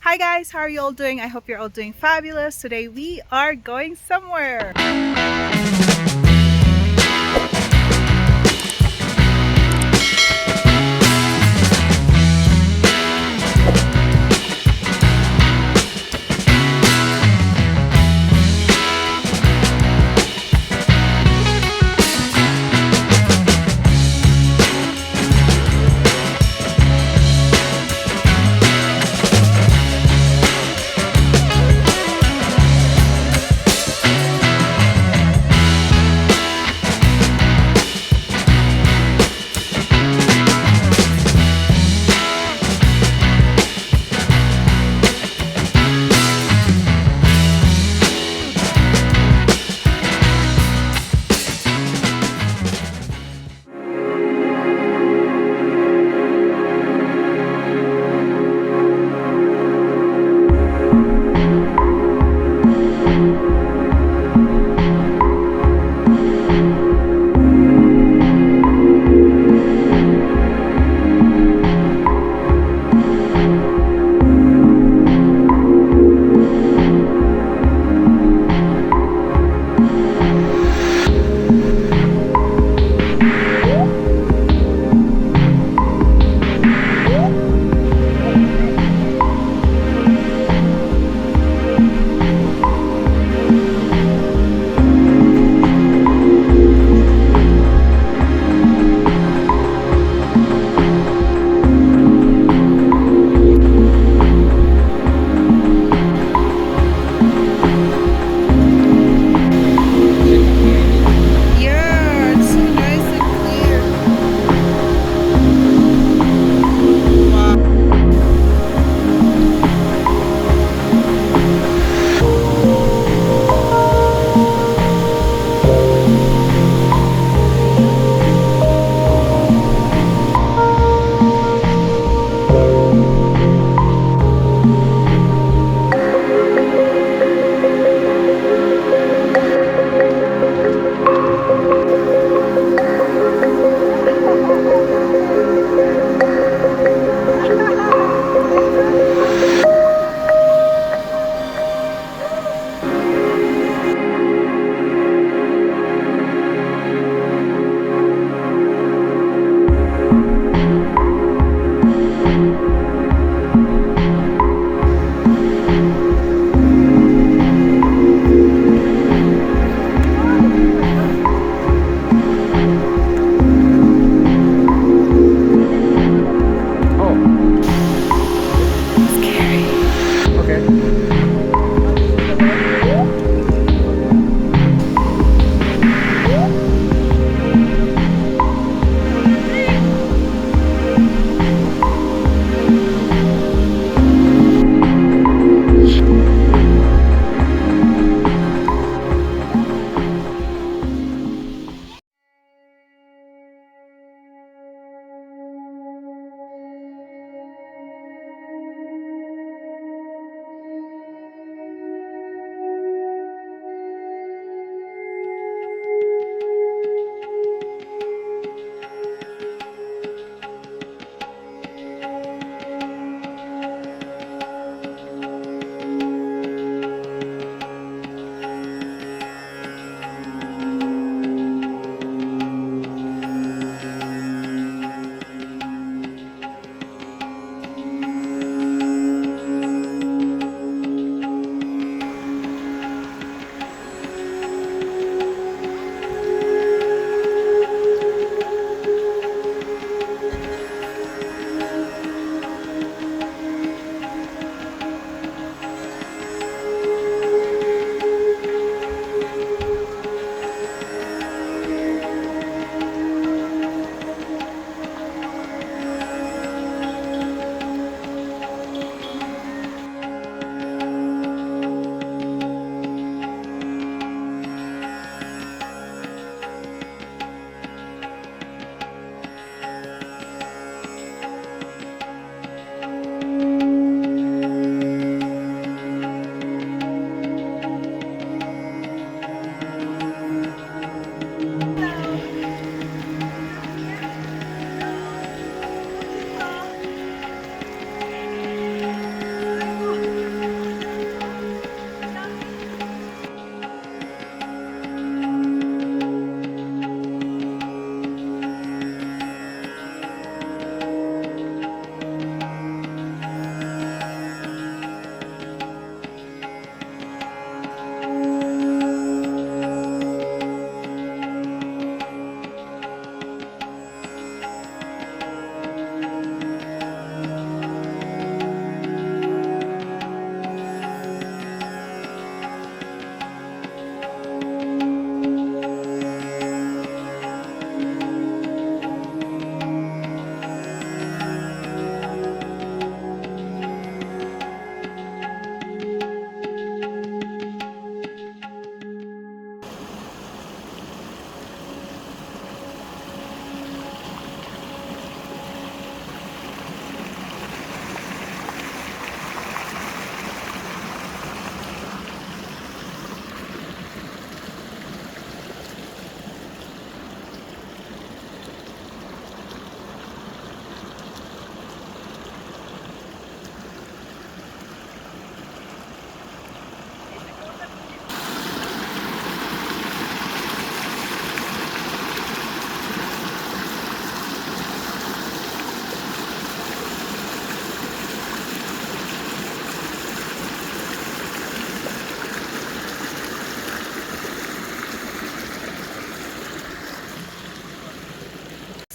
Hi guys, how are you all doing? I hope you're all doing fabulous. Today we are going somewhere.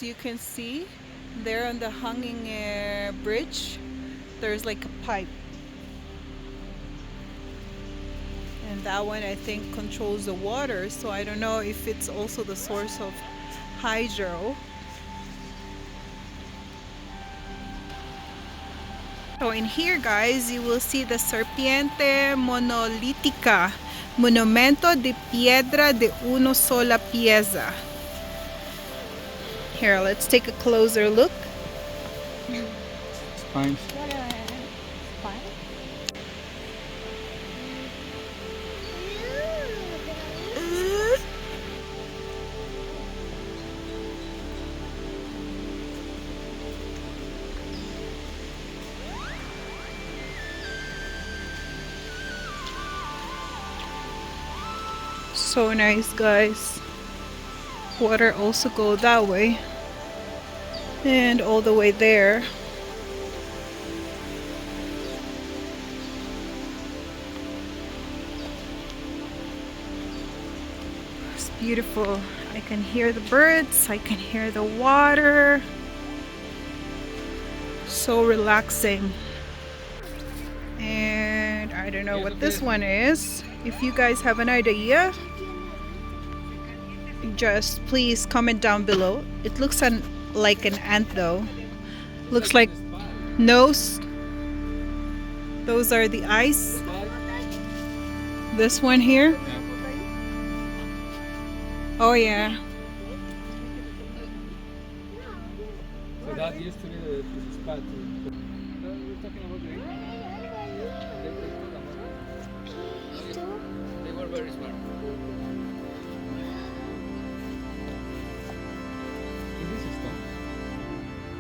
you can see there on the hanging bridge, there's like a pipe. And that one I think controls the water, so I don't know if it's also the source of hydro. So in here, guys, you will see the Serpiente Monolítica, Monumento de Piedra de una sola pieza. Here, let's take a closer look. Spines. So nice, guys. Water also go that way and all the way there. It's beautiful. I can hear the birds, I can hear the water. So relaxing. And I don't know what this one is. If you guys have an idea, just please comment down below. It looks like an ant though. Looks like nose. Those are the eyes. This one here. Oh yeah. So that used to be the spot. We're talking about they were very smart.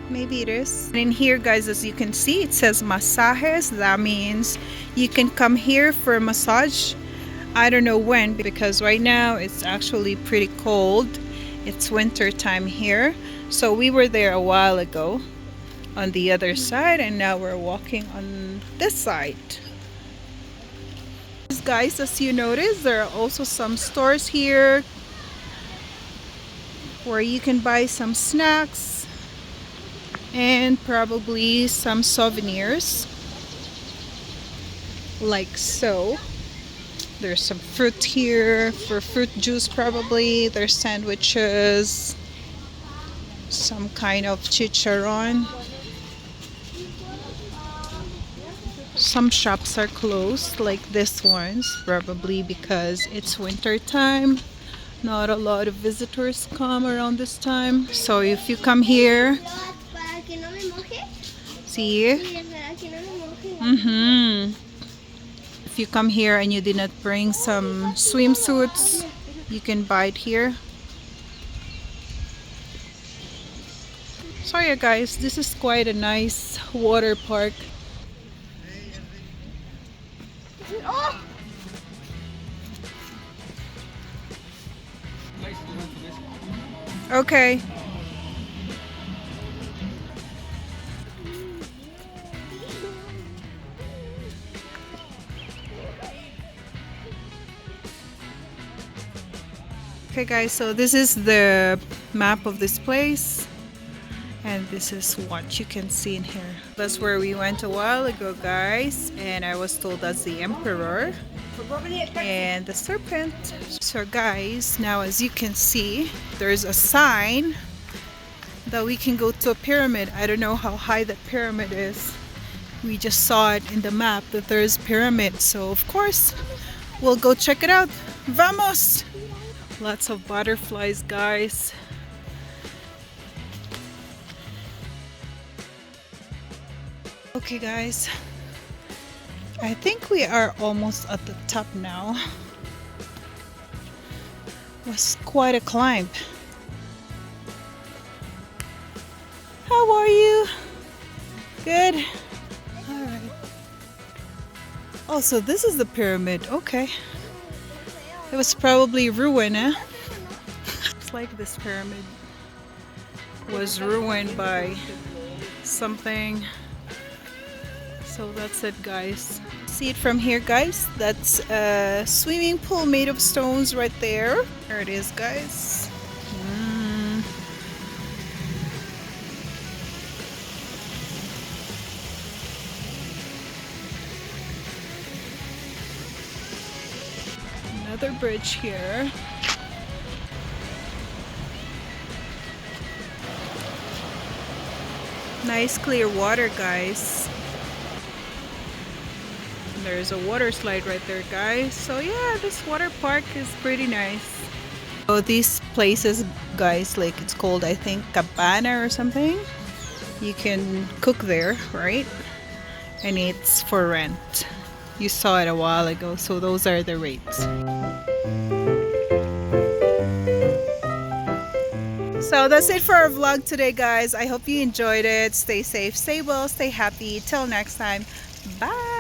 Maybe it is. And in here, guys, as you can see, it says masajes. That means you can come here for a massage. I don't know when, because right now it's actually pretty cold. It's winter time here. So we were there a while ago on the other side, and now we're walking on this side. Guys, as you notice, there are also some stores here where you can buy some snacks and probably some souvenirs, like so. There's some fruit here for fruit juice probably. There's sandwiches, some kind of chicharron. Some shops are closed, like this one's, probably because it's winter time. Not a lot of visitors come around this time. So if you come here, see? If you come here and you did not bring some swimsuits, you can buy it here. So yeah, guys, this is quite a nice water park. Okay. Okay guys, so this is the map of this place, and this is what you can see in here. That's where we went a while ago, guys, and I was told that's the emperor and the serpent. So guys, now as you can see, there's a sign that we can go to a pyramid. I don't know how high that pyramid is. We just saw it in the map that there's pyramid, so of course we'll go check it out. Vamos! Lots of butterflies, guys. Okay guys, I think we are almost at the top now. It was quite a climb. How are you? Good? Alright. Oh, so this is the pyramid. Okay. It was probably ruined, eh? It's like this pyramid was ruined by something. So that's it, guys. See it from here, guys? That's a swimming pool made of stones right there. There it is, guys. Another bridge here. Nice clear water, guys. There's a water slide right there, guys. So yeah, this water park is pretty nice. So these places, guys, like it's called, I think, cabana or something. You can cook there, right? And it's for rent. You saw it a while ago, so those are the rates. So that's it for our vlog today, guys. I hope you enjoyed it. Stay safe, stay well, stay happy. Till next time, bye.